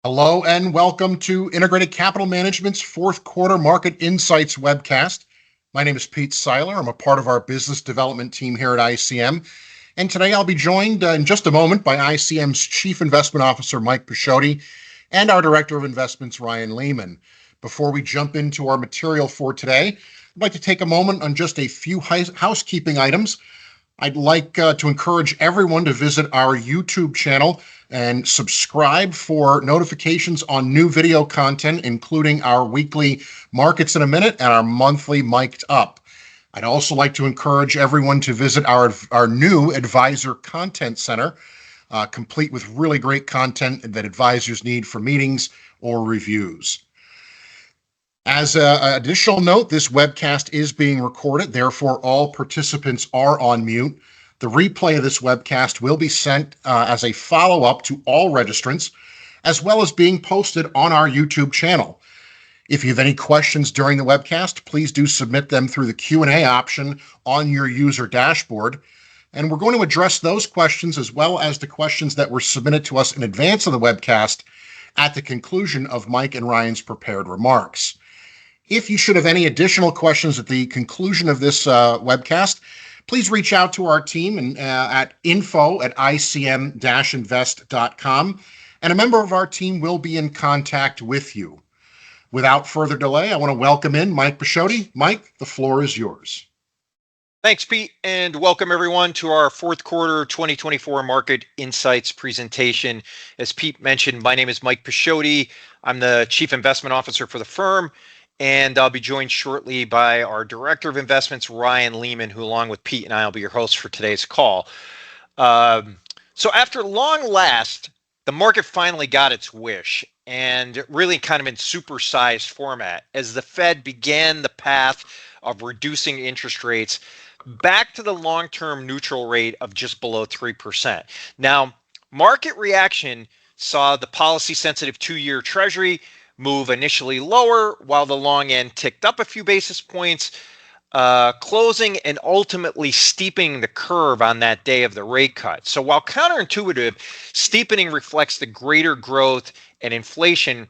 Hello and welcome to Integrated Capital Management's fourth quarter Market Insights webcast. My name is Pete Seiler. I'm a part of our business development team here at iCM. And today I'll be joined in just a moment by iCM's Chief Investment Officer, Mike Paciotti, and our Director of Investments, Ryan Lehman. Before we jump into our material for today, I'd like to take a moment on just a few housekeeping items. I'd like to encourage everyone to visit our YouTube channel and subscribe for notifications on new video content, including our weekly Markets in a Minute and our monthly Mic'd Up. I'd also like to encourage everyone to visit our new Advisor Content Center, complete with really great content that advisors need for meetings or reviews. As an additional note, this webcast is being recorded, therefore all participants are on mute. The replay of this webcast will be sent as a follow-up to all registrants, as well as being posted on our YouTube channel. If you have any questions during the webcast, please do submit them through the Q&A option on your user dashboard. And we're going to address those questions as well as the questions that were submitted to us in advance of the webcast at the conclusion of Mike and Ryan's prepared remarks. If you should have any additional questions at the conclusion of this webcast, please reach out to our team at info@icm-invest.com, and a member of our team will be in contact with you. Without further delay, I want to welcome in Mike Paciotti. Mike, the floor is yours. Thanks, Pete, and welcome everyone to our fourth quarter 2024 Market Insights presentation. As Pete mentioned, my name is Mike Paciotti. I'm the Chief Investment Officer for the firm, and I'll be joined shortly by our Director of Investments, Ryan Lehman, who along with Pete and I will be your hosts for today's call. So after long last, the market finally got its wish, and really kind of in supersized format as the Fed began the path of reducing interest rates back to the long-term neutral rate of just below 3%. Now, market reaction saw the policy-sensitive two-year Treasury move initially lower while the long end ticked up a few basis points, closing and ultimately steepening the curve on that day of the rate cut. So while counterintuitive, steepening reflects the greater growth and inflation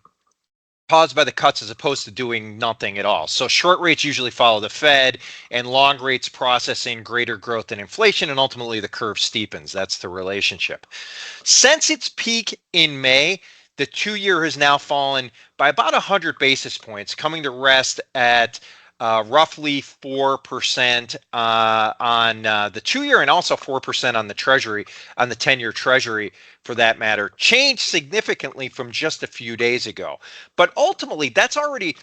caused by the cuts as opposed to doing nothing at all. So short rates usually follow the Fed, and long rates processing greater growth and inflation, and ultimately the curve steepens. That's the relationship. Since its peak in May, the two-year has now fallen by about 100 basis points, coming to rest at roughly 4% on the two-year and also 4% on the Treasury, on the 10-year Treasury for that matter, changed significantly from just a few days ago. But ultimately, that's a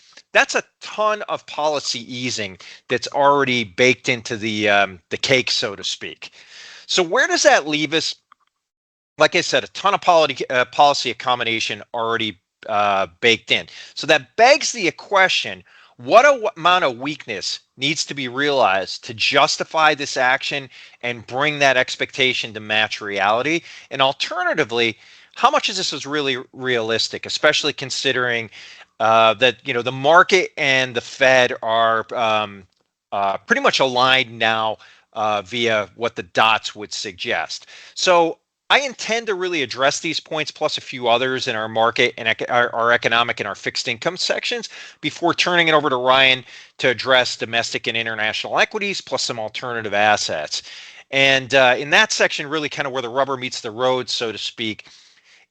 ton of policy easing that's already baked into the cake, so to speak. So where does that leave us? Like I said, a ton of policy accommodation already baked in. So that begs the question, what amount of weakness needs to be realized to justify this action and bring that expectation to match reality? And alternatively, how much of this is really realistic, especially considering that the market and the Fed are pretty much aligned now via what the dots would suggest. So I intend to really address these points plus a few others in our market and our economic and our fixed income sections before turning it over to Ryan to address domestic and international equities plus some alternative assets. And in that section, really kind of where the rubber meets the road, so to speak,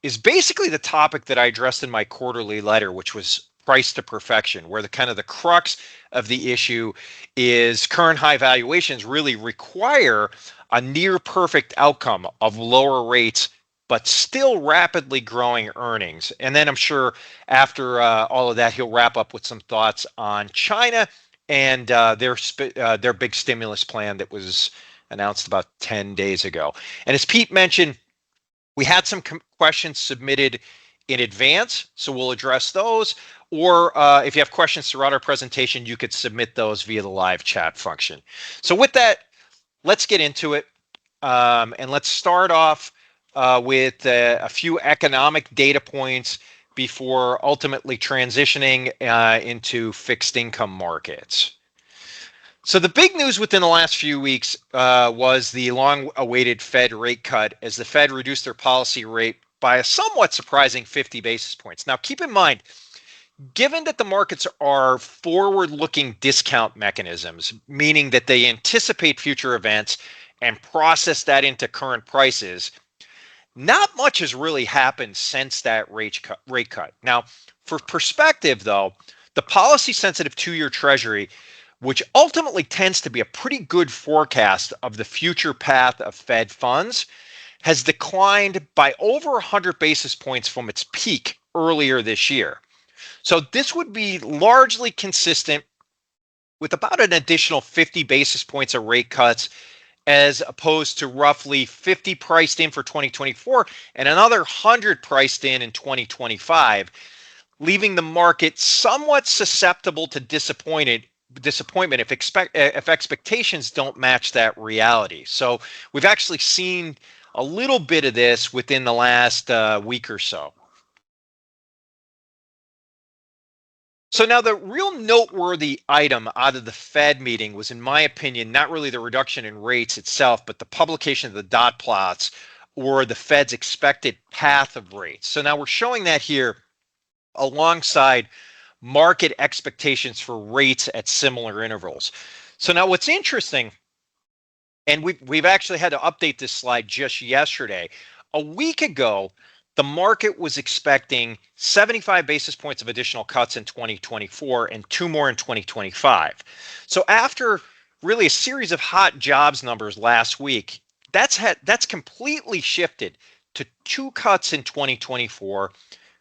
is basically the topic that I addressed in my quarterly letter, which was price to perfection, where the kind of the crux of the issue is current high valuations really require a near perfect outcome of lower rates, but still rapidly growing earnings. And then I'm sure after all of that, he'll wrap up with some thoughts on China and their big stimulus plan that was announced about 10 days ago. And as Pete mentioned, we had some questions submitted in advance, so we'll address those. Or if you have questions throughout our presentation, you could submit those via the live chat function. So with that, let's get into it. And let's start off with a few economic data points before ultimately transitioning into fixed income markets. So the big news within the last few weeks was the long-awaited Fed rate cut as the Fed reduced their policy rate by a somewhat surprising 50 basis points. Now, keep in mind, given that the markets are forward-looking discount mechanisms, meaning that they anticipate future events and process that into current prices, not much has really happened since that rate cut. Now, for perspective, though, the policy-sensitive two-year Treasury, which ultimately tends to be a pretty good forecast of the future path of Fed funds, has declined by over 100 basis points from its peak earlier this year. So this would be largely consistent with about an additional 50 basis points of rate cuts, as opposed to roughly 50 priced in for 2024 and another 100 priced in 2025, leaving the market somewhat susceptible to disappointment if expectations don't match that reality. So we've actually seen a little bit of this within the last week or so. So now the real noteworthy item out of the Fed meeting was, in my opinion, not really the reduction in rates itself, but the publication of the dot plots, or the Fed's expected path of rates. So now we're showing that here alongside market expectations for rates at similar intervals. So now what's interesting, and we've actually had to update this slide just yesterday. A week ago, the market was expecting 75 basis points of additional cuts in 2024 and two more in 2025. So after really a series of hot jobs numbers last week, that's completely shifted to two cuts in 2024,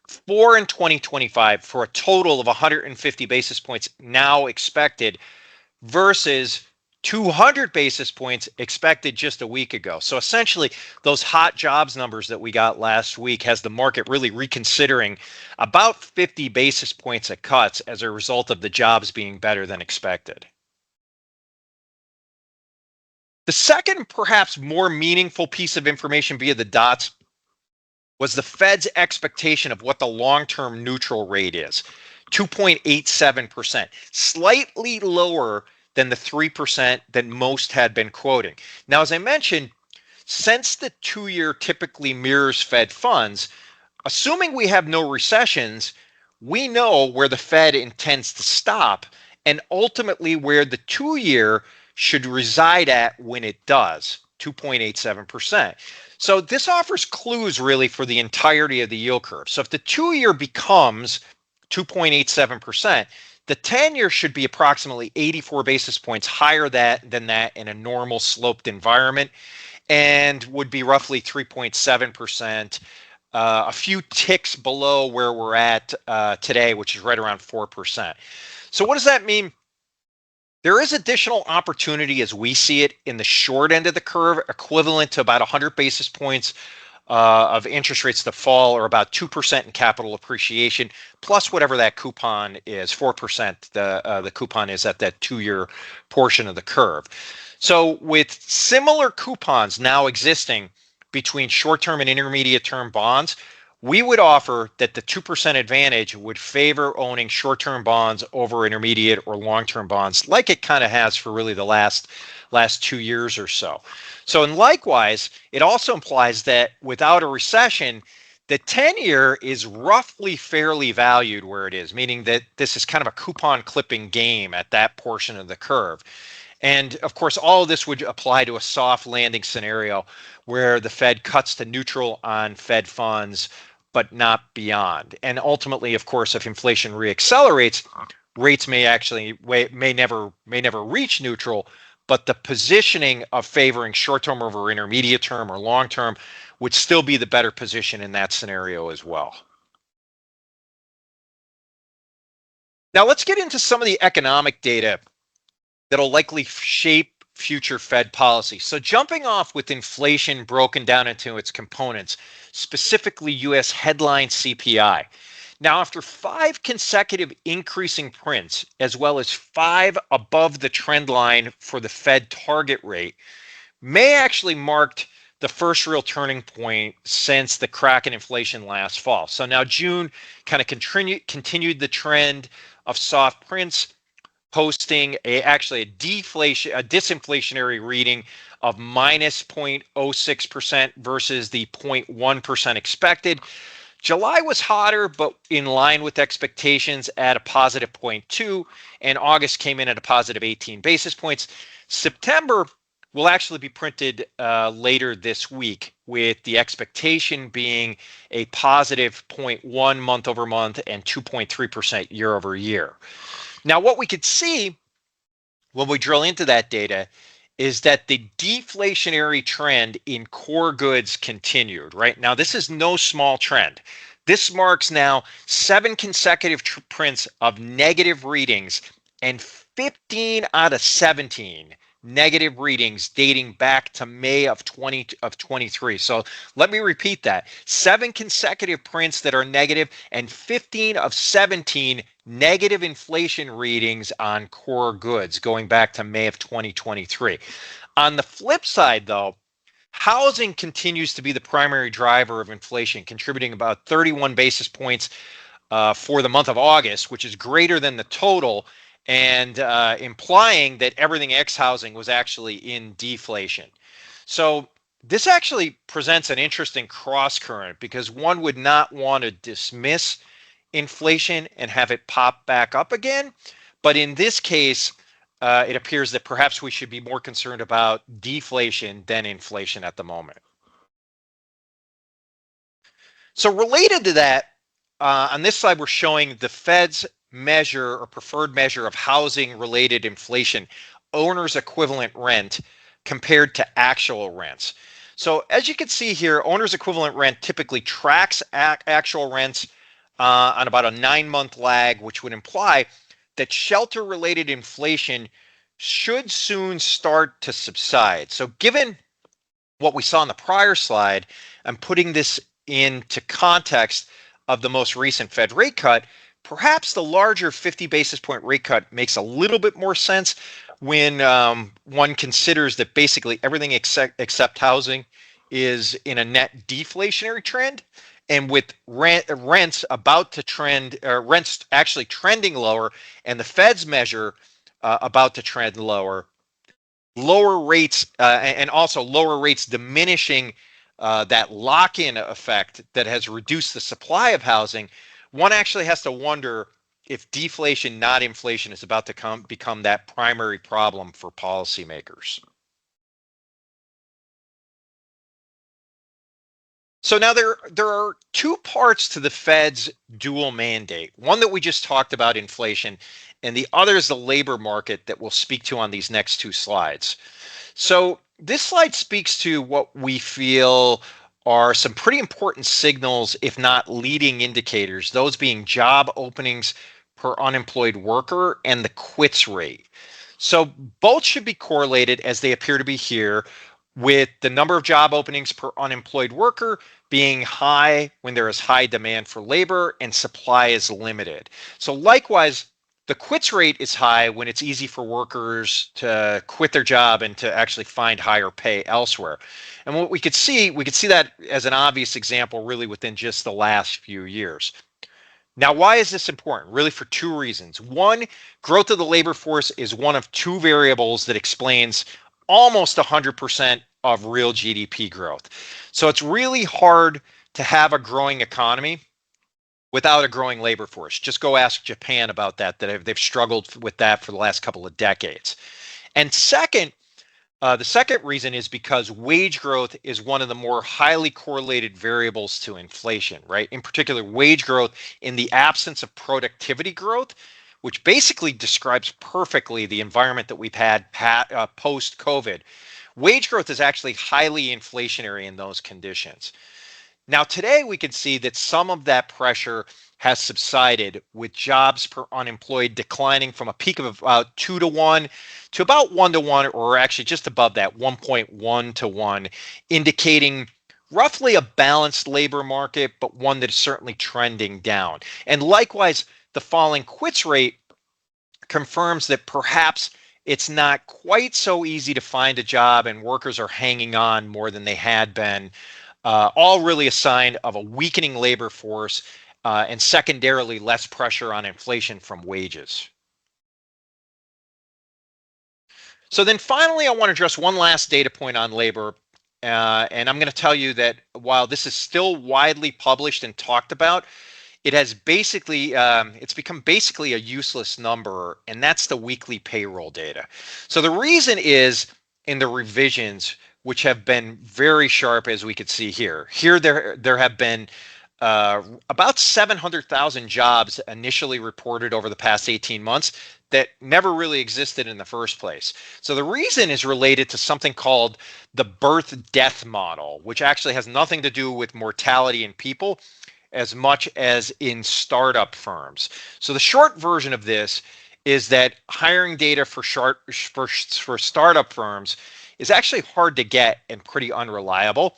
four in 2025, for a total of 150 basis points now expected versus 200 basis points expected just a week ago. So essentially, those hot jobs numbers that we got last week has the market really reconsidering about 50 basis points of cuts as a result of the jobs being better than expected. The second, perhaps more meaningful piece of information via the dots was the Fed's expectation of what the long-term neutral rate is, 2.87%, slightly lower than the 3% that most had been quoting. Now, as I mentioned, since the two-year typically mirrors Fed funds, assuming we have no recessions, we know where the Fed intends to stop and ultimately where the two-year should reside at when it does, 2.87%. So this offers clues really for the entirety of the yield curve. So if the two-year becomes 2.87%, the 10-year should be approximately 84 basis points higher than that in a normal sloped environment, and would be roughly 3.7%, a few ticks below where we're at today, which is right around 4%. So what does that mean? There is additional opportunity as we see it in the short end of the curve, equivalent to about 100 basis points of interest rates to fall, or about 2% in capital appreciation, plus whatever that coupon is, 4%, the coupon is at that two-year portion of the curve. So with similar coupons now existing between short-term and intermediate-term bonds, we would offer that the 2% advantage would favor owning short-term bonds over intermediate or long-term bonds, like it kind of has for really the last 2 years or so. So, and likewise, it also implies that without a recession, the 10-year is roughly fairly valued where it is, meaning that this is kind of a coupon clipping game at that portion of the curve. And of course, all of this would apply to a soft landing scenario where the Fed cuts to neutral on Fed funds, but not beyond. And ultimately, of course, if inflation reaccelerates, rates may never reach neutral, but the positioning of favoring short-term over intermediate term or long-term would still be the better position in that scenario as well. Now let's get into some of the economic data that'll likely shape future Fed policy. So jumping off with inflation broken down into its components, specifically US headline CPI. Now, after 5 consecutive increasing prints, as well as 5 above the trend line for the Fed target rate, May actually marked the first real turning point since the crack in inflation last fall. So now June kind of continued the trend of soft prints, posting actually a disinflationary reading of minus 0.06% versus the 0.1% expected. July was hotter, but in line with expectations at a positive 0.2, and August came in at a positive 18 basis points. September will actually be printed later this week, with the expectation being a positive 0.1 month over month and 2.3% year over year. Now, what we could see when we drill into that data is that the deflationary trend in core goods continued, right? Now, this is no small trend. This marks now 7 consecutive prints of negative readings and 15 out of 17 negative readings dating back to May of 23. So let me repeat that. 7 consecutive prints that are negative and 15 of 17 negative inflation readings on core goods going back to May of 2023. On the flip side, though, housing continues to be the primary driver of inflation, contributing about 31 basis points for the month of August, which is greater than the total, and implying that everything ex housing was actually in deflation. So this actually presents an interesting cross current, because one would not want to dismiss inflation and have it pop back up again. But in this case, it appears that perhaps we should be more concerned about deflation than inflation at the moment. So related to that, on this slide, we're showing the Fed's measure or preferred measure of housing related inflation, owner's equivalent rent, compared to actual rents. So as you can see here, owner's equivalent rent typically tracks actual rents on about a 9-month lag, which would imply that shelter related inflation should soon start to subside. So given what we saw in the prior slide, I'm putting this into context of the most recent Fed rate cut. Perhaps the larger 50 basis point rate cut makes a little bit more sense when one considers that basically everything except housing is in a net deflationary trend, and with rents about to trend, rents actually trending lower, and the Fed's measure about to trend lower, lower rates and also lower rates diminishing that lock-in effect that has reduced the supply of housing, one actually has to wonder if deflation, not inflation, is about to become that primary problem for policymakers. So now there are 2 parts to the Fed's dual mandate. One that we just talked about, inflation, and the other is the labor market that we'll speak to on these next 2 slides. So this slide speaks to what we feel are some pretty important signals, if not leading indicators, those being job openings per unemployed worker and the quits rate. So both should be correlated, as they appear to be here, with the number of job openings per unemployed worker being high when there is high demand for labor and supply is limited. So likewise, the quits rate is high when it's easy for workers to quit their job and to actually find higher pay elsewhere. And what we could see that as an obvious example really within just the last few years. Now, why is this important? Really for 2 reasons. One, growth of the labor force is one of 2 variables that explains almost 100% of real GDP growth. So it's really hard to have a growing economy without a growing labor force. Just go ask Japan about that. They've struggled with that for the last couple of decades. And second, the second reason is because wage growth is one of the more highly correlated variables to inflation, right? In particular, wage growth in the absence of productivity growth, which basically describes perfectly the environment that we've had post-COVID. Wage growth is actually highly inflationary in those conditions. Now, today we can see that some of that pressure has subsided, with jobs per unemployed declining from a peak of about 2 to 1 to about 1 to 1, or actually just above that, 1.1 to 1, indicating roughly a balanced labor market, but one that is certainly trending down. And likewise, the falling quits rate confirms that perhaps it's not quite so easy to find a job and workers are hanging on more than they had been. All really a sign of a weakening labor force and secondarily less pressure on inflation from wages. So then finally, I want to address one last data point on labor. And I'm going to tell you that while this is still widely published and talked about, it has basically it's become basically a useless number, and that's the weekly payroll data. So the reason is in the revisions, which have been very sharp, as we could see here. Here there have been about 700,000 jobs initially reported over the past 18 months that never really existed in the first place. So the reason is related to something called the birth death model, which actually has nothing to do with mortality in people as much as in startup firms. So the short version of this is that hiring data for startup firms is actually hard to get and pretty unreliable.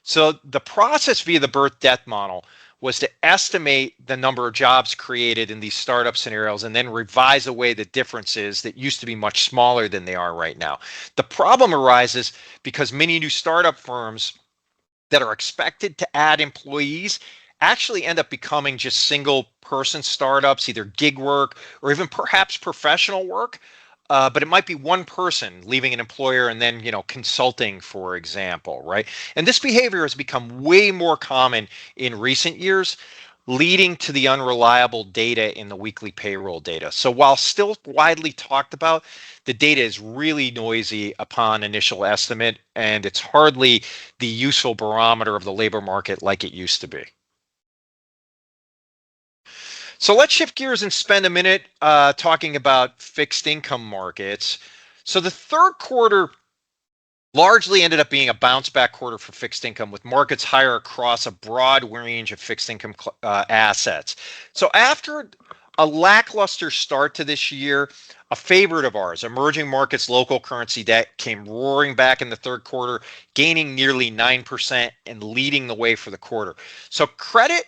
So the process via the birth death model was to estimate the number of jobs created in these startup scenarios and then revise away the differences that used to be much smaller than they are right now. The problem arises because many new startup firms that are expected to add employees actually end up becoming just single person startups, either gig work or even perhaps professional work. But it might be one person leaving an employer and then, consulting, for example, right? And this behavior has become way more common in recent years, leading to the unreliable data in the weekly payroll data. So while still widely talked about, the data is really noisy upon initial estimate, and it's hardly the useful barometer of the labor market like it used to be. So let's shift gears and spend a minute talking about fixed income markets. So the third quarter largely ended up being a bounce back quarter for fixed income, with markets higher across a broad range of fixed income assets. So after a lackluster start to this year, a favorite of ours, emerging markets local currency debt, came roaring back in the third quarter, gaining nearly 9% and leading the way for the quarter. So credit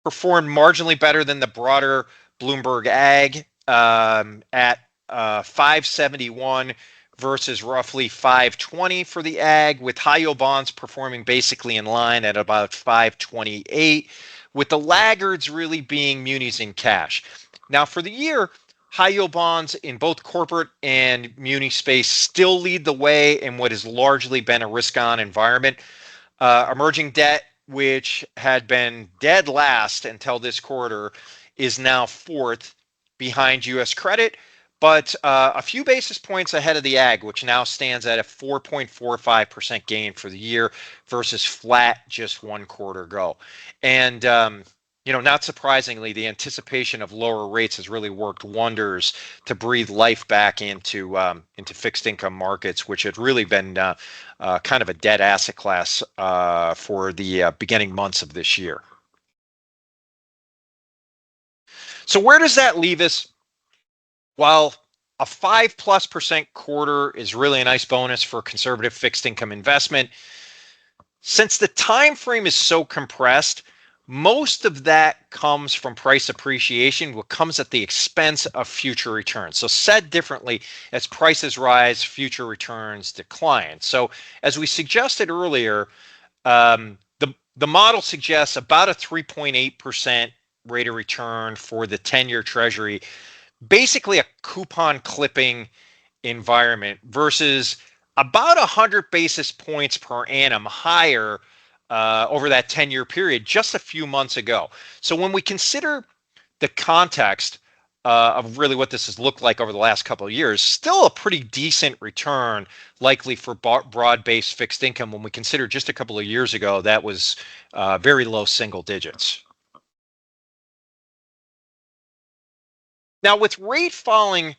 performed marginally better than the broader Bloomberg Ag at 571 versus roughly 520 for the Ag, with high yield bonds performing basically in line at about 528, with the laggards really being munis and cash. Now for the year, high yield bonds in both corporate and muni space still lead the way in what has largely been a risk on environment. Emerging debt, which had been dead last until this quarter, is now fourth behind U.S. credit, but a few basis points ahead of the Ag, which now stands at a 4.45% gain for the year versus flat just one quarter ago. And not surprisingly, the anticipation of lower rates has really worked wonders to breathe life back into fixed income markets, which had really been kind of a dead asset class for the beginning months of this year. So where does that leave us? While a 5+% quarter is really a nice bonus for conservative fixed income investment, since the time frame is so compressed, most of that comes from price appreciation, what comes at the expense of future returns. So said differently, as prices rise, future returns decline. So as we suggested earlier, the model suggests about a 3.8% rate of return for the 10-year Treasury, basically a coupon clipping environment versus about 100 basis points per annum higher over that 10-year period just a few months ago. So when we consider the context of really what this has looked like over the last couple of years, still a pretty decent return likely for broad-based fixed income when we consider just a couple of years ago that was very low single digits. Now with rate falling,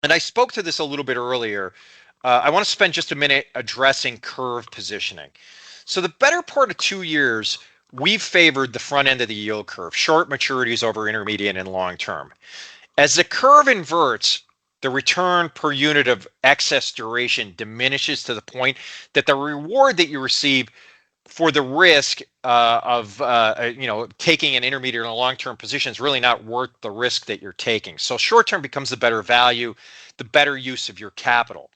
and I spoke to this a little bit earlier, I want to spend just a minute addressing curve positioning. So the better part of 2 years, we've favored the front end of the yield curve, short maturities over intermediate and long term. As the curve inverts, the return per unit of excess duration diminishes to the point that the reward that you receive for the risk of taking an intermediate and a long-term position is really not worth the risk that you're taking. So short-term becomes the better value, the better use of your capital.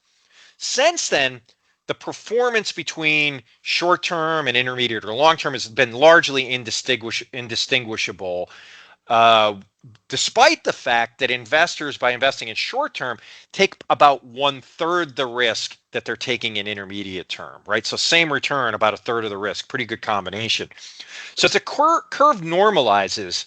Since then, the performance between short-term and intermediate or long-term has been largely indistinguishable. Uh, Despite the fact that investors, by investing in short term, take about 1/3 the risk that they're taking in intermediate term, right? So same return, about 1/3 of the risk. Pretty good combination. So if the curve normalizes,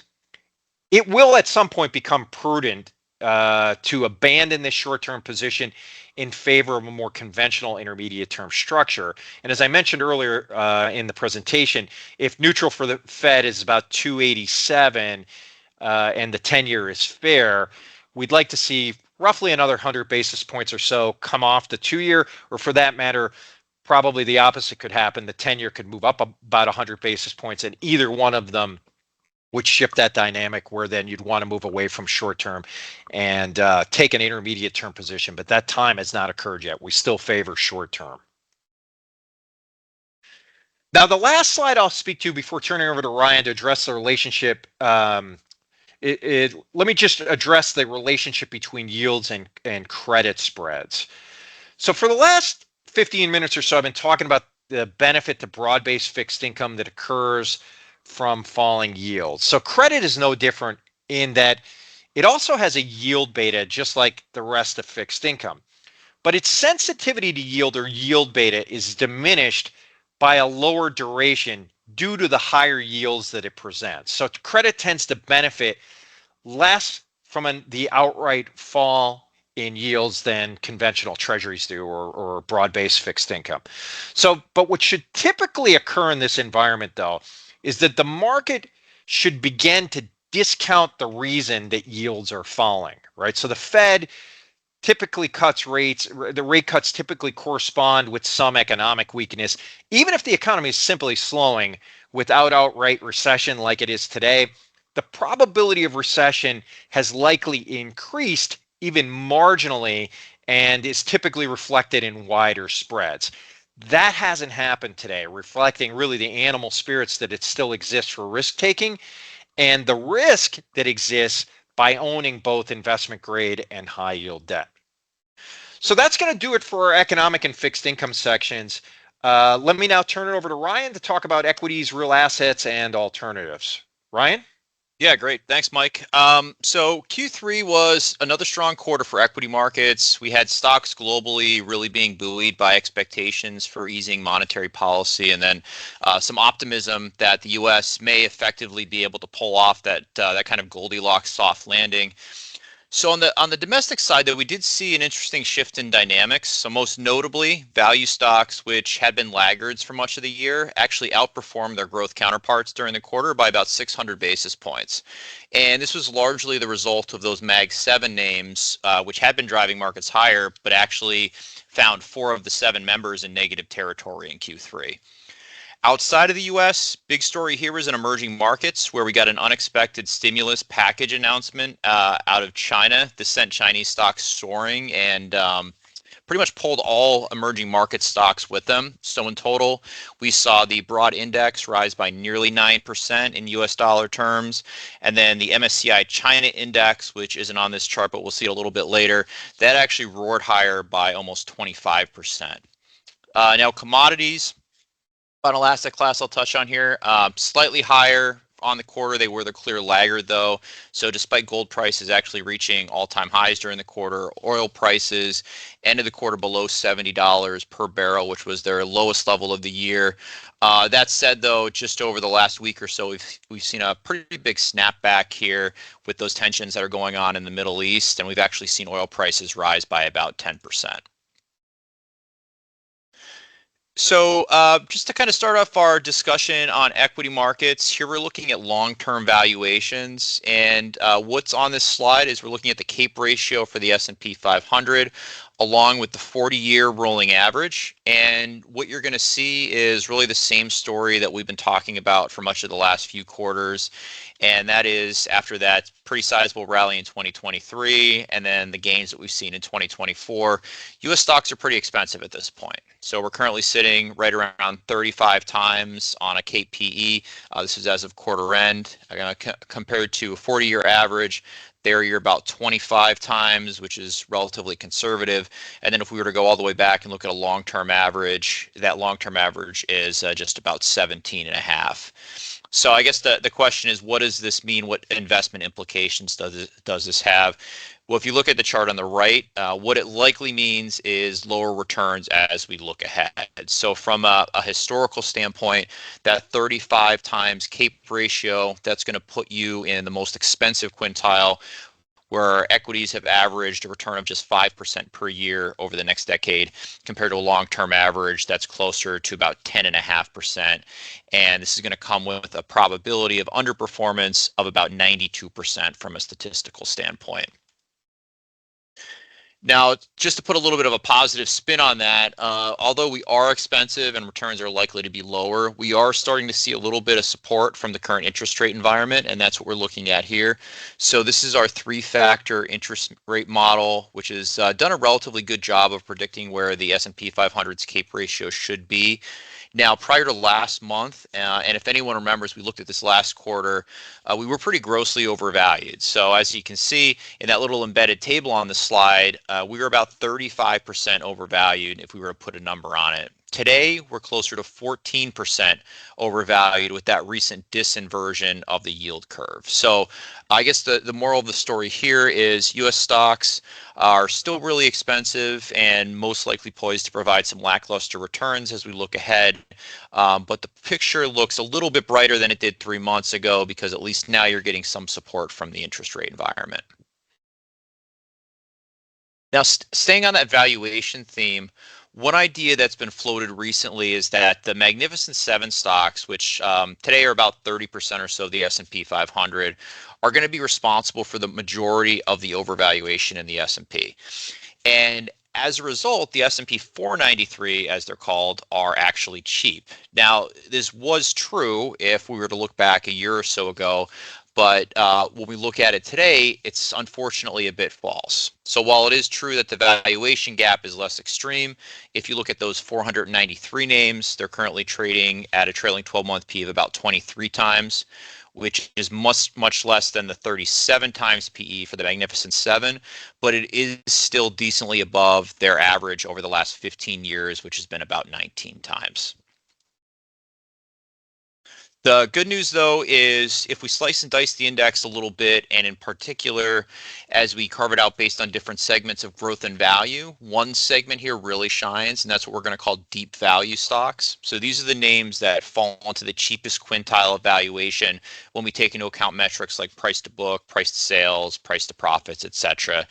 it will at some point become prudent to abandon this short-term position in favor of a more conventional intermediate-term structure. And as I mentioned earlier in the presentation, if neutral for the Fed is about 287 and the 10-year is fair, we'd like to see roughly another 100 basis points or so come off the 2-year, or for that matter, probably the opposite could happen. The 10-year could move up about 100 basis points, and either one of them would shift that dynamic where then you'd want to move away from short term and take an intermediate term position. But that time has not occurred yet. We still favor short term. Now, the last slide I'll speak to before turning over to Ryan to address the relationship. Let me just address the relationship between yields and credit spreads. So for the last 15 minutes or so, I've been talking about the benefit to broad-based fixed income that occurs from falling yields. So credit is no different in that it also has a yield beta just like the rest of fixed income. But its sensitivity to yield or yield beta is diminished by a lower duration due to the higher yields that it presents. So credit tends to benefit less from the outright fall in yields than conventional treasuries do or broad-based fixed income. So, but what should typically occur in this environment, though, is that the market should begin to discount the reason that yields are falling, right? So the Fed typically cuts rates, the rate cuts typically correspond with some economic weakness. Even if the economy is simply slowing without outright recession like it is today, the probability of recession has likely increased even marginally and is typically reflected in wider spreads. That hasn't happened today, reflecting really the animal spirits that it still exists for risk taking and the risk that exists by owning both investment grade and high yield debt. So that's going to do it for our economic and fixed income sections. Let me now turn it over to Ryan to talk about equities, real assets, and alternatives. Ryan? Yeah, great. Thanks, Mike. So Q3 was another strong quarter for equity markets. We had stocks globally really being buoyed by expectations for easing monetary policy, and then some optimism that the U.S. may effectively be able to pull off that kind of Goldilocks soft landing. So on the domestic side, though, we did see an interesting shift in dynamics. So most notably, value stocks, which had been laggards for much of the year, actually outperformed their growth counterparts during the quarter by about 600 basis points. And this was largely the result of those Mag 7 names, which had been driving markets higher, but actually found 4 of the 7 members in negative territory in Q3. Outside of the US, big story here is in emerging markets where we got an unexpected stimulus package announcement out of China. This sent Chinese stocks soaring and pretty much pulled all emerging market stocks with them. So in total, we saw the broad index rise by nearly 9% in US dollar terms. And then the MSCI China index, which isn't on this chart, but we'll see it a little bit later, that actually roared higher by almost 25%. Now commodities. Final asset class I'll touch on here, slightly higher on the quarter. They were the clear laggard though. So despite gold prices actually reaching all-time highs during the quarter, oil prices ended the quarter below $70 per barrel, which was their lowest level of the year. That said though, just over the last week or so, we've seen a pretty big snapback here with those tensions that are going on in the Middle East, and we've actually seen oil prices rise by about 10%. So just to kind of start off our discussion on equity markets, here we're looking at long-term valuations, and what's on this slide is we're looking at the CAPE ratio for the S&P 500 along with the 40-year rolling average, and what you're going to see is really the same story that we've been talking about for much of the last few quarters, and that is after that pretty sizable rally in 2023 and then the gains that we've seen in 2024, US stocks are pretty expensive at this point. So we're currently sitting right around 35 times on a CAPE PE. This is as of quarter end. Compared to a 40-year average, there you're about 25 times, which is relatively conservative. And then if we were to go all the way back and look at a long-term average, that long-term average is just about 17 and a half. So I guess the question is, what does this mean? What investment implications does this have? Well, if you look at the chart on the right, what it likely means is lower returns as we look ahead. So from a historical standpoint, that 35 times CAPE ratio, that's going to put you in the most expensive quintile, where equities have averaged a return of just 5% per year over the next decade, compared to a long-term average that's closer to about 10.5%. And this is going to come with a probability of underperformance of about 92% from a statistical standpoint. Now, just to put a little bit of a positive spin on that, although we are expensive and returns are likely to be lower, we are starting to see a little bit of support from the current interest rate environment, and that's what we're looking at here. So this is our three-factor interest rate model, which has done a relatively good job of predicting where the S&P 500's CAPE ratio should be. Now, prior to last month, and if anyone remembers, we looked at this last quarter, we were pretty grossly overvalued. So as you can see in that little embedded table on the slide, we were about 35% overvalued if we were to put a number on it. Today, we're closer to 14% overvalued with that recent disinversion of the yield curve. So I guess the moral of the story here is U.S. stocks are still really expensive and most likely poised to provide some lackluster returns as we look ahead. But the picture looks a little bit brighter than it did 3 months ago, because at least now you're getting some support from the interest rate environment. Now, staying on that valuation theme, one idea that's been floated recently is that the Magnificent Seven stocks, which today are about 30% or so of the S&P 500, are going to be responsible for the majority of the overvaluation in the S&P. And as a result, the S&P 493, as they're called, are actually cheap. Now, this was true if we were to look back a year or so ago, but when we look at it today, it's unfortunately a bit false. So while it is true that the valuation gap is less extreme, if you look at those 493 names, they're currently trading at a trailing 12-month P of about 23 times, which is much less than the 37 times PE for the Magnificent Seven, but it is still decently above their average over the last 15 years, which has been about 19 times. The good news, though, is if we slice and dice the index a little bit, and in particular, as we carve it out based on different segments of growth and value, one segment here really shines, and that's what we're going to call deep value stocks. So these are the names that fall into the cheapest quintile of valuation when we take into account metrics like price to book, price to sales, price to profits, etc.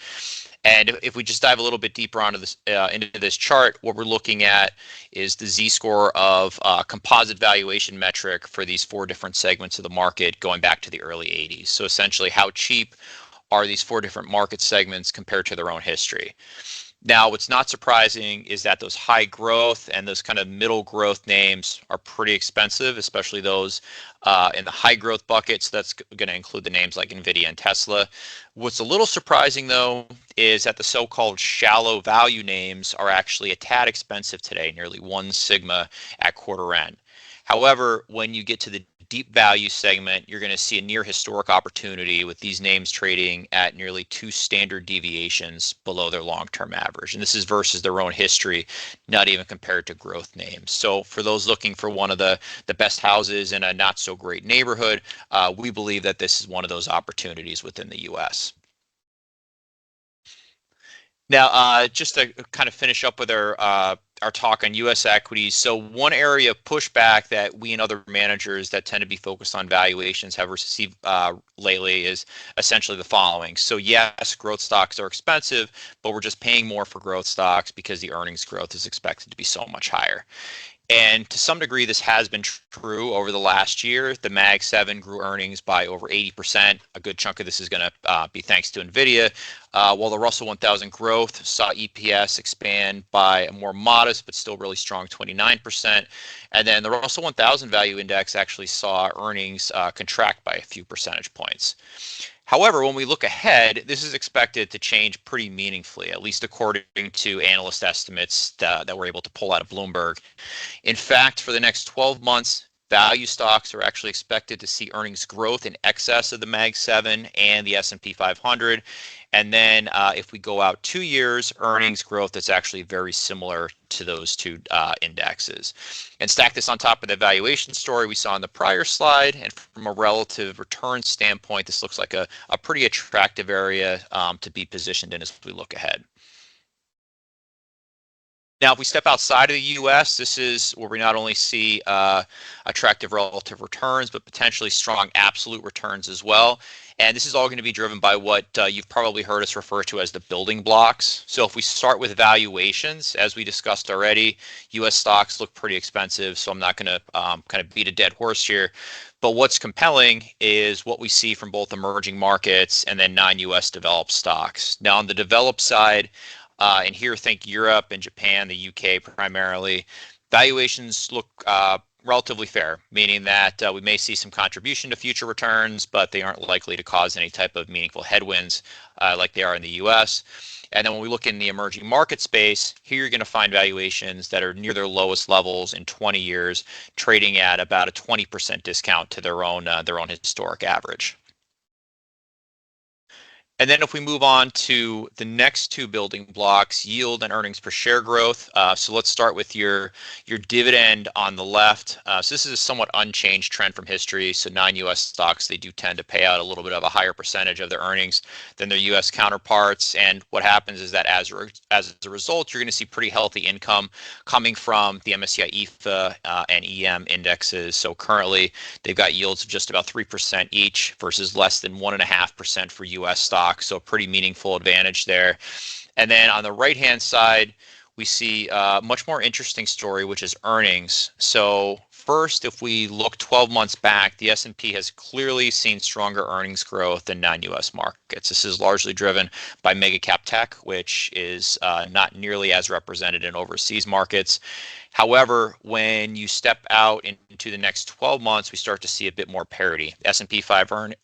And if we just dive a little bit deeper into this chart, what we're looking at is the Z-score of composite valuation metric for these 4 different segments of the market going back to the early 80s. So essentially, how cheap are these 4 different market segments compared to their own history? Now, what's not surprising is that those high growth and those kind of middle growth names are pretty expensive, especially those in the high growth buckets. That's going to include the names like NVIDIA and Tesla. What's a little surprising, though, is that the so-called shallow value names are actually a tad expensive today, nearly 1 sigma at quarter end. However, when you get to the deep value segment, you're going to see a near historic opportunity with these names trading at nearly 2 standard deviations below their long-term average. And this is versus their own history, not even compared to growth names. So for those looking for one of the best houses in a not so great neighborhood, we believe that this is one of those opportunities within the US. Now, just to kind of finish up with our talk on U.S. equities, so one area of pushback that we and other managers that tend to be focused on valuations have received lately is essentially the following. So yes, growth stocks are expensive, but we're just paying more for growth stocks because the earnings growth is expected to be so much higher. And to some degree, this has been true over the last year. The Mag 7 grew earnings by over 80%. A good chunk of this is going to be thanks to NVIDIA, while the Russell 1000 growth saw EPS expand by a more modest but still really strong 29%. And then the Russell 1000 value index actually saw earnings contract by a few percentage points. However, when we look ahead, this is expected to change pretty meaningfully, at least according to analyst estimates that we're able to pull out of Bloomberg. In fact, for the next 12 months, value stocks are actually expected to see earnings growth in excess of the Mag 7 and the S&P 500. And then if we go out 2 years, earnings growth that's actually very similar to those two indexes. And stack this on top of the valuation story we saw in the prior slide. And from a relative return standpoint, this looks like a pretty attractive area to be positioned in as we look ahead. Now, if we step outside of the U.S., this is where we not only see attractive relative returns, but potentially strong absolute returns as well. And this is all going to be driven by what you've probably heard us refer to as the building blocks. So if we start with valuations, as we discussed already, U.S. stocks look pretty expensive, so I'm not going to kind of beat a dead horse here. But what's compelling is what we see from both emerging markets and then non-U.S. developed stocks. Now, on the developed side, and here think Europe and Japan, the UK primarily, valuations look relatively fair, meaning that we may see some contribution to future returns, but they aren't likely to cause any type of meaningful headwinds like they are in the US. And then when we look in the emerging market space, here you're going to find valuations that are near their lowest levels in 20 years, trading at about a 20% discount to their own historic average. And then if we move on to the next two building blocks, yield and earnings per share growth. So let's start with your dividend on the left. So this is a somewhat unchanged trend from history. So non-U.S. stocks, they do tend to pay out a little bit of a higher percentage of their earnings than their U.S. counterparts. And what happens is that as a result, you're going to see pretty healthy income coming from the MSCI EAFE and EM indexes. So currently, they've got yields of just about 3% each versus less than 1.5% for U.S. stocks. So a pretty meaningful advantage there. And then on the right-hand side, we see a much more interesting story, which is earnings. So first, if we look 12 months back, the S&P has clearly seen stronger earnings growth than non-U.S. markets. This is largely driven by mega cap tech, which is not nearly as represented in overseas markets. However, when you step out into the next 12 months, we start to see a bit more parity. S&P 500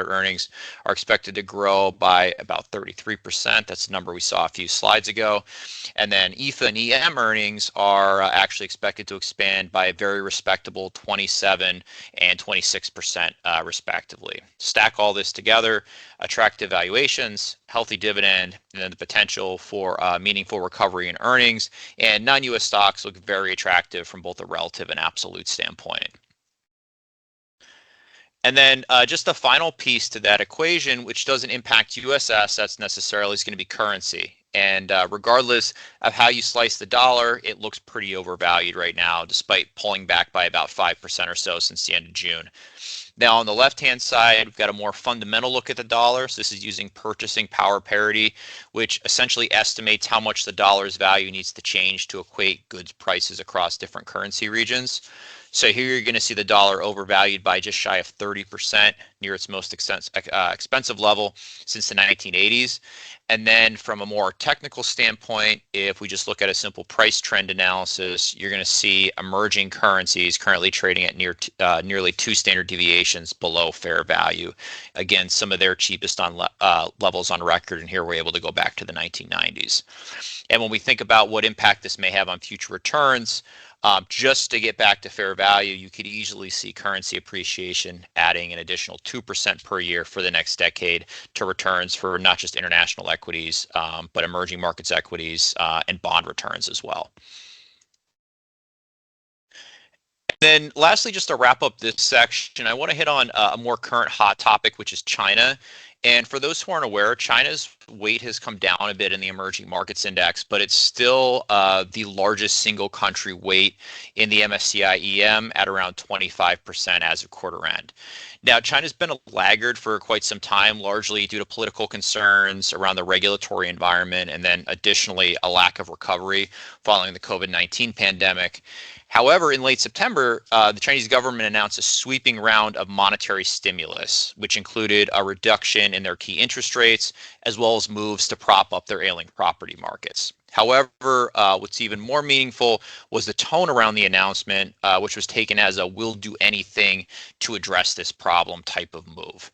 earnings are expected to grow by about 33%. That's the number we saw a few slides ago. And then EAFE and EM earnings are actually expected to expand by a very respectable 27 and 26% respectively. Stack all this together, attractive valuations, healthy dividend, and then the potential for meaningful recovery in earnings, and non-U.S. stocks look very attractive from both a relative and absolute standpoint. And then just the final piece to that equation, which doesn't impact U.S. assets necessarily, is going to be currency. And regardless of how you slice the dollar, it looks pretty overvalued right now, despite pulling back by about 5% or so since the end of June. Now, on the left-hand side, we've got a more fundamental look at the dollar. So this is using purchasing power parity, which essentially estimates how much the dollar's value needs to change to equate goods prices across different currency regions. So here you're going to see the dollar overvalued by just shy of 30%, near its most expensive level since the 1980s. And then from a more technical standpoint, if we just look at a simple price trend analysis, you're going to see emerging currencies currently trading at nearly 2 standard deviations below fair value. Again, some of their cheapest on levels on record, and here we're able to go back to the 1990s. And when we think about what impact this may have on future returns, just to get back to fair value, you could easily see currency appreciation adding an additional 2% per year for the next decade to returns for not just international equities, but emerging markets equities and bond returns as well. Then lastly, just to wrap up this section, I want to hit on a more current hot topic, which is China. And for those who aren't aware, China's weight has come down a bit in the emerging markets index, but it's still the largest single country weight in the MSCI EM at around 25% as of quarter end. Now, China's been a laggard for quite some time, largely due to political concerns around the regulatory environment, and then additionally a lack of recovery following the COVID-19 pandemic. However, in late September, the Chinese government announced a sweeping round of monetary stimulus, which included a reduction in their key interest rates, as well as moves to prop up their ailing property markets. However, what's even more meaningful was the tone around the announcement, which was taken as a "we'll do anything to address this problem" type of move.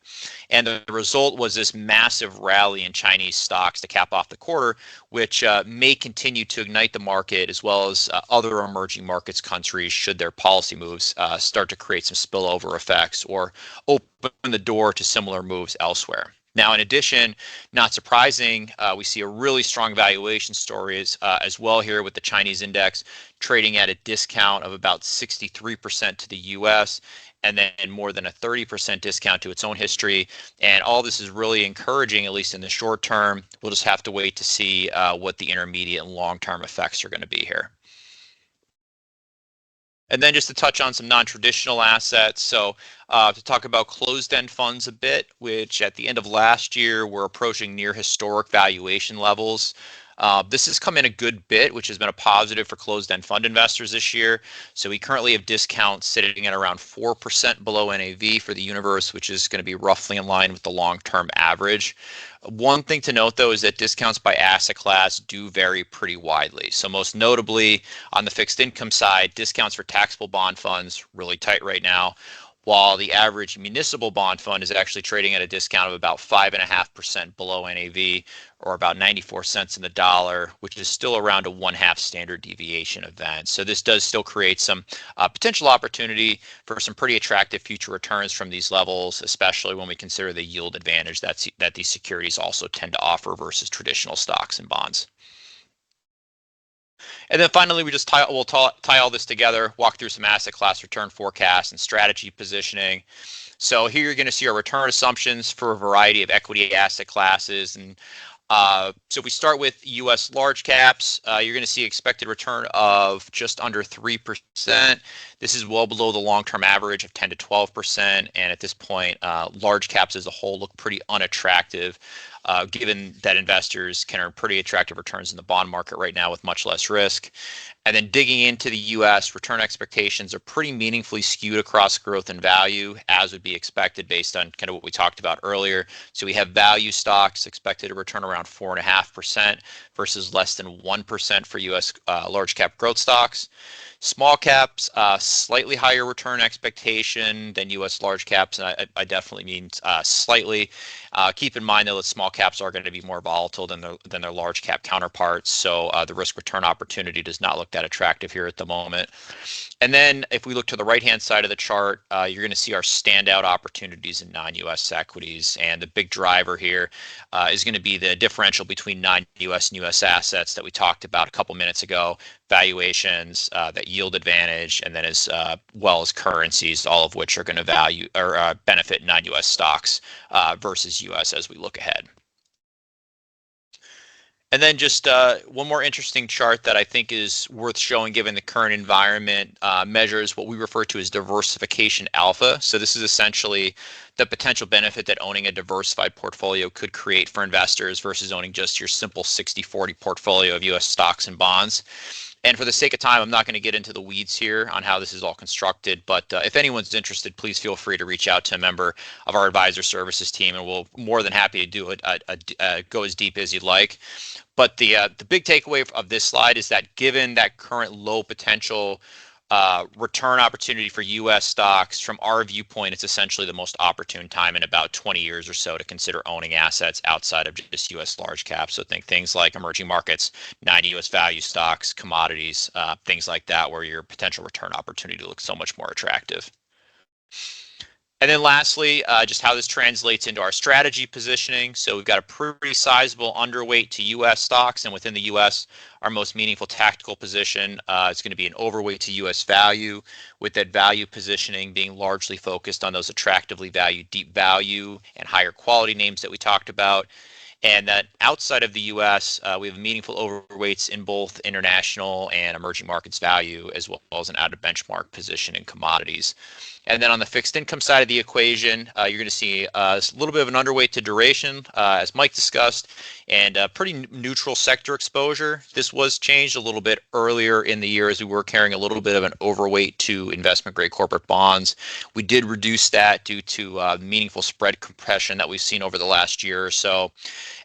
And the result was this massive rally in Chinese stocks to cap off the quarter, which may continue to ignite the market as well as other emerging markets countries should their policy moves start to create some spillover effects or open the door to similar moves elsewhere. Now, in addition, not surprising, we see a really strong valuation story as well here with the Chinese index trading at a discount of about 63% to the US and then more than a 30% discount to its own history. And all this is really encouraging, at least in the short term. We'll just have to wait to see what the intermediate and long-term effects are going to be here. And then just to touch on some non-traditional assets. So to talk about closed-end funds a bit, which at the end of last year were approaching near historic valuation levels. This has come in a good bit, which has been a positive for closed-end fund investors this year. So we currently have discounts sitting at around 4% below NAV for the universe, which is going to be roughly in line with the long-term average. One thing to note, though, is that discounts by asset class do vary pretty widely. So most notably on the fixed income side, discounts for taxable bond funds really tight right now, while the average municipal bond fund is actually trading at a discount of about 5.5% below NAV, or about 94 cents in the dollar, which is still around a 1/2 standard deviation event. So this does still create some potential opportunity for some pretty attractive future returns from these levels, especially when we consider the yield advantage that these securities also tend to offer versus traditional stocks and bonds. And then finally, we'll tie all this together, walk through some asset class return forecasts and strategy positioning. So here you're going to see our return assumptions for a variety of equity asset classes. And so if we start with U.S. large caps, you're going to see expected return of just under 3%. This is well below the long-term average of 10 to 12%. And at this point, large caps as a whole look pretty unattractive, given that investors can earn pretty attractive returns in the bond market right now with much less risk. And then digging into the U.S., return expectations are pretty meaningfully skewed across growth and value, as would be expected based on kind of what we talked about earlier. So we have value stocks expected to return around 4.5% versus less than 1% for U.S. Large cap growth stocks. Small caps, slightly higher return expectation than U.S. large caps, and I definitely mean slightly. Keep in mind, though, that small caps are going to be more volatile than their large cap counterparts, so the risk return opportunity does not look that attractive here at the moment. And then if we look to the right-hand side of the chart, you're going to see our standout opportunities in non-U.S. equities, and the big driver here is going to be the differential between non-U.S. and U.S. assets that we talked about a couple minutes ago, valuations, that yield advantage, and then as well as currencies, all of which are going to value or benefit non-U.S. stocks versus U.S. as we look ahead. And then just one more interesting chart that I think is worth showing given the current environment measures what we refer to as diversification alpha. So this is essentially the potential benefit that owning a diversified portfolio could create for investors versus owning just your simple 60-40 portfolio of U.S. stocks and bonds. And for the sake of time, I'm not going to get into the weeds here on how this is all constructed, but if anyone's interested, please feel free to reach out to a member of our advisor services team, and we'll more than happy to do it, go as deep as you'd like. But the big takeaway of this slide is that given that current low potential return opportunity for U.S. stocks, from our viewpoint, it's essentially the most opportune time in about 20 years or so to consider owning assets outside of just U.S. large caps. So think things like emerging markets, non-U.S. value stocks, commodities, things like that, where your potential return opportunity looks so much more attractive. And then lastly, just how this translates into our strategy positioning. So we've got a pretty sizable underweight to U.S. stocks, and within the U.S., our most meaningful tactical position is going to be an overweight to U.S. value, with that value positioning being largely focused on those attractively valued deep value and higher quality names that we talked about. And that outside of the U.S., we have meaningful overweights in both international and emerging markets value, as well as an out-of-benchmark position in commodities. And then on the fixed income side of the equation, you're going to see a little bit of an underweight to duration, as Mike discussed, and a pretty neutral sector exposure. This was changed a little bit earlier in the year as we were carrying a little bit of an overweight to investment-grade corporate bonds. We did reduce that due to meaningful spread compression that we've seen over the last year or so.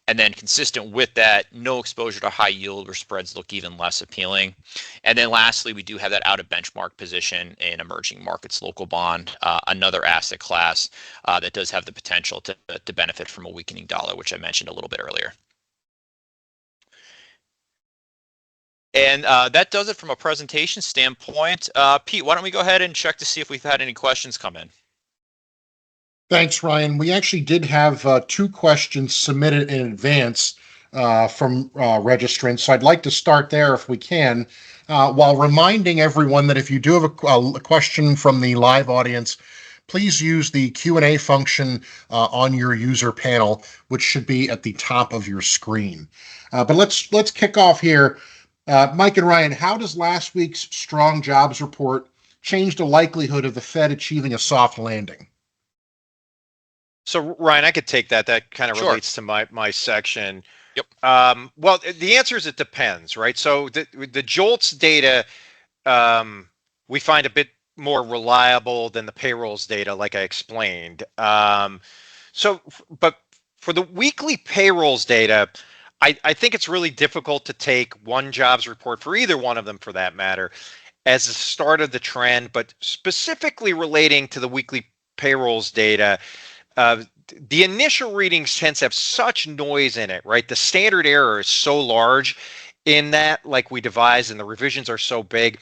And then consistent with that, no exposure to high yield where spreads look even less appealing. And then lastly, we do have that out of benchmark position in emerging markets local bond, another asset class that does have the potential to benefit from a weakening dollar, which I mentioned a little bit earlier. And that does it from a presentation standpoint. Pete, why don't we go ahead and check to see if we've had any questions come in? Thanks, Ryan. We actually did have two questions submitted in advance from registrants. So I'd like to start there if we can, while reminding everyone that if you do have a question from the live audience, please use the Q&A function on your user panel, which should be at the top of your screen. But let's kick off here. Mike and Ryan, how does last week's strong jobs report change the likelihood of the Fed achieving a soft landing? So Ryan, I could take that. That kind of Sure. relates to my section. Yep. Well, the answer is it depends, right? So the JOLTS data we find a bit more reliable than the payrolls data, like I explained. But for the weekly payrolls data, I think it's really difficult to take one jobs report, for either one of them for that matter, as the start of the trend, but specifically relating to the weekly payrolls data. The initial readings tend to have such noise in it, right? The standard error is so large in that, like we devised, and the revisions are so big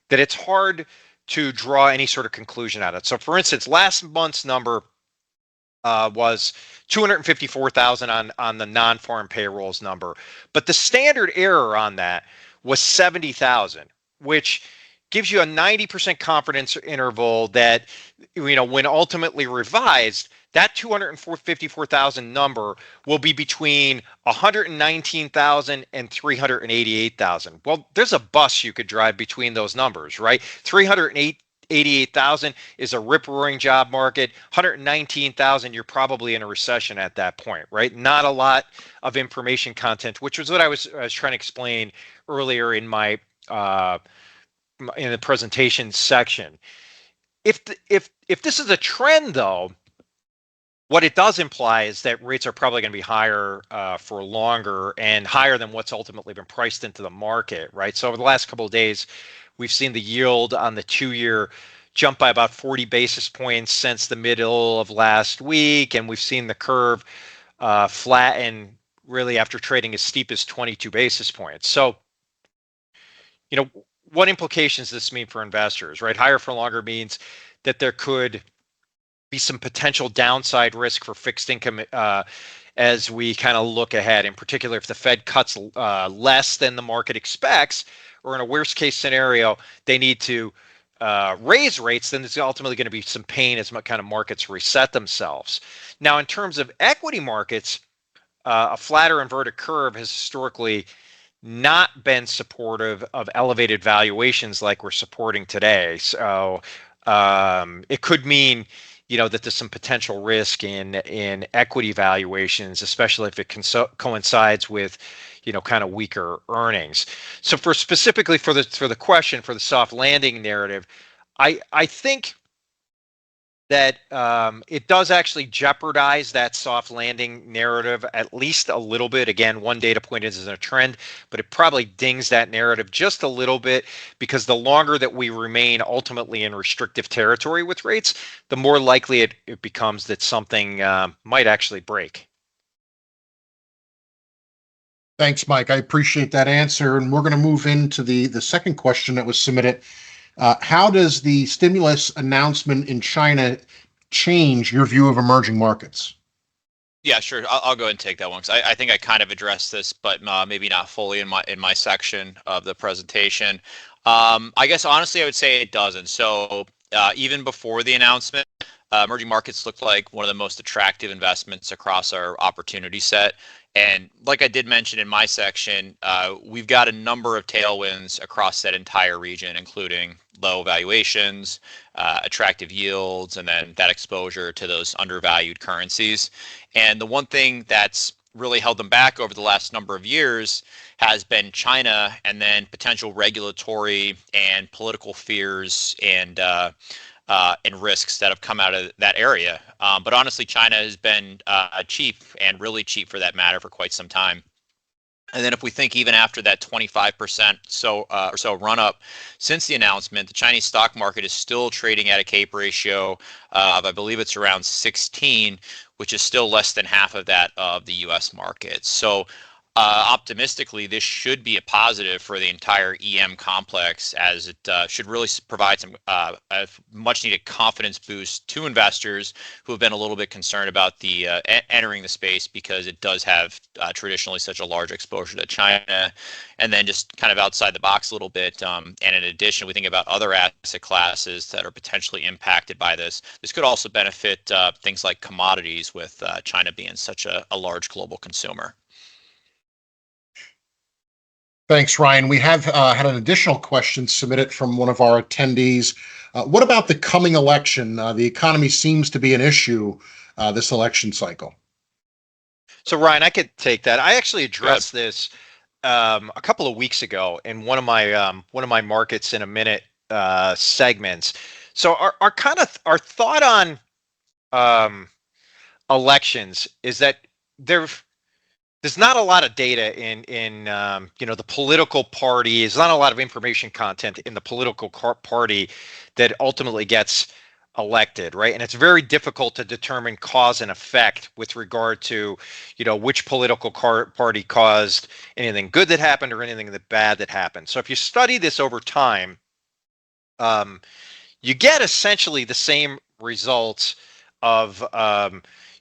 that it's hard to draw any sort of conclusion out of it. So, for instance, last month's number was 254,000 on the non-farm payrolls number, but the standard error on that was 70,000, which gives you a 90% confidence interval that, when ultimately revised, that 254,000 number will be between 119,000 and 388,000. Well, there's a bus you could drive between those numbers, right? 388,000 is a rip-roaring job market. 119,000, you're probably in a recession at that point, right? Not a lot of information content, which was what I was trying to explain earlier in my in the presentation section. If this is a trend, though, what it does imply is that rates are probably going to be higher for longer and higher than what's ultimately been priced into the market, right? So over the last couple of days, we've seen the yield on the 2-year jump by about 40 basis points since the middle of last week, and we've seen the curve flatten really after trading as steep as 22 basis points. So, what implications does this mean for investors, right? Higher for longer means that there could be some potential downside risk for fixed income as we kind of look ahead, in particular if the Fed cuts less than the market expects, or in a worst case scenario, they need to raise rates, then there's ultimately going to be some pain as kind of markets reset themselves. Now, in terms of equity markets, a flatter inverted curve has historically not been supportive of elevated valuations like we're supporting today. So it could mean that there's some potential risk in equity valuations, especially if it coincides with kind of weaker earnings. So specifically for the question, for the soft landing narrative, I think that it does actually jeopardize that soft landing narrative at least a little bit. Again, one data point isn't a trend, but it probably dings that narrative just a little bit, because the longer that we remain ultimately in restrictive territory with rates, the more likely it becomes that something might actually break. Thanks, Mike. I appreciate that answer. And we're going to move into the second question that was submitted. How does the stimulus announcement in China change your view of emerging markets? Yeah, sure. I'll go ahead and take that one, because I think I kind of addressed this, but maybe not fully in my section of the presentation. I guess honestly, I would say it doesn't. So even before the announcement, emerging markets looked like one of the most attractive investments across our opportunity set. And like I did mention in my section, we've got a number of tailwinds across that entire region, including low valuations, attractive yields, and then that exposure to those undervalued currencies. And the one thing that's really held them back over the last number of years has been China, and then potential regulatory and political fears and and risks that have come out of that area. But honestly, China has been cheap, and really cheap for that matter, for quite some time. And then if we think even after that 25% or so run up since the announcement, the Chinese stock market is still trading at a CAPE ratio of, I believe it's around 16, which is still less than half of that of the US market. So optimistically, this should be a positive for the entire EM complex, as it should really provide some a much needed confidence boost to investors who have been a little bit concerned about the entering the space, because it does have traditionally such a large exposure to China. And then just kind of outside the box a little bit, and in addition, we think about other asset classes that are potentially impacted by this. This could also benefit things like commodities, with China being such a large global consumer. Thanks, Ryan. We have had an additional question submitted from one of our attendees. What about the coming election? The economy seems to be an issue this election cycle. So Ryan, I could take that. I actually addressed this a couple of weeks ago in one of my Markets in a Minute segments. So our thought on elections is that there's not a lot of data in the political party. There's not a lot of information content in the political party that ultimately gets elected, right? And it's very difficult to determine cause and effect with regard to, which political party caused anything good that happened or anything bad that happened. So if you study this over time, you get essentially the same results of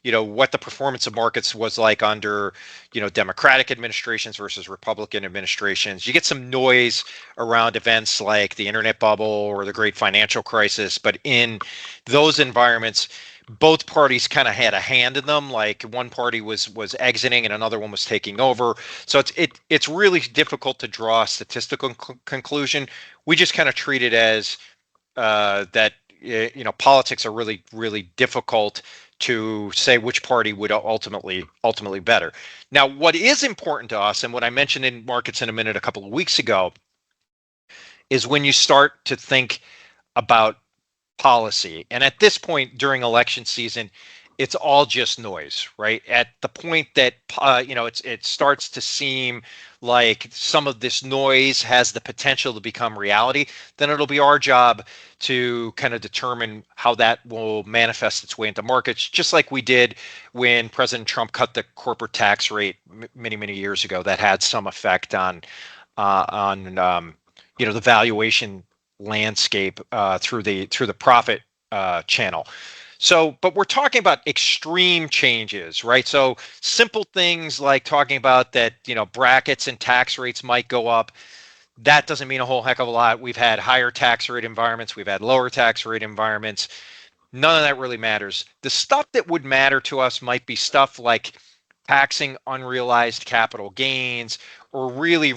what the performance of markets was like under Democratic administrations versus Republican administrations. You get some noise around events like the internet bubble or the great financial crisis, but in those environments, both parties kind of had a hand in them. Like one party was exiting and another one was taking over. So it's really difficult to draw a statistical conclusion. We just kind of treat it as that politics are really, really difficult to say which party would ultimately better. Now, what is important to us, and what I mentioned in Markets in a Minute a couple of weeks ago, is when you start to think about policy. And at this point during election season, it's all just noise, right? At the point that it starts to seem like some of this noise has the potential to become reality, then it'll be our job to kind of determine how that will manifest its way into markets, just like we did when President Trump cut the corporate tax rate many years ago. That had some effect on the valuation landscape through the profit channel. So, but we're talking about extreme changes, right? So simple things like talking about that, brackets and tax rates might go up. That doesn't mean a whole heck of a lot. We've had higher tax rate environments. We've had lower tax rate environments. None of that really matters. The stuff that would matter to us might be stuff like taxing unrealized capital gains, or really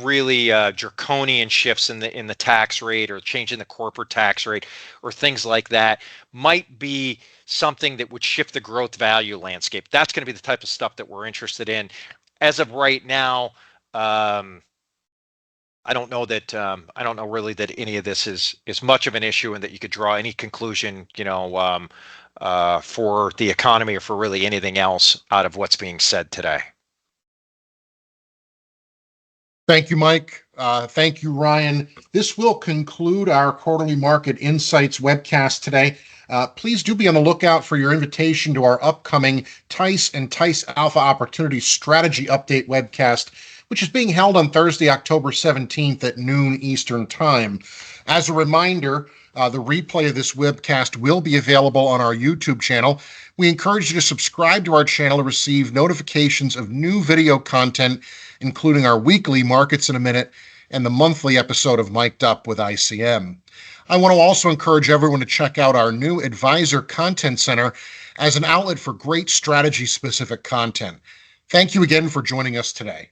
draconian shifts in the tax rate, or changing the corporate tax rate, or things like that might be something that would shift the growth value landscape. That's going to be the type of stuff that we're interested in. As of right now, I don't know really that any of this is much of an issue, and that you could draw any conclusion, for the economy or for really anything else out of what's being said today. Thank you, Mike. Thank you, Ryan. This will conclude our quarterly Market Insights webcast today. Please do be on the lookout for your invitation to our upcoming TICE and TICE Alpha Opportunity Strategy Update webcast, which is being held on Thursday, October 17th at noon Eastern Time. As a reminder, the replay of this webcast will be available on our YouTube channel. We encourage you to subscribe to our channel to receive notifications of new video content, including our weekly Markets in a Minute and the monthly episode of Mic'd Up with iCM. I want to also encourage everyone to check out our new Advisor Content Center as an outlet for great strategy-specific content. Thank you again for joining us today.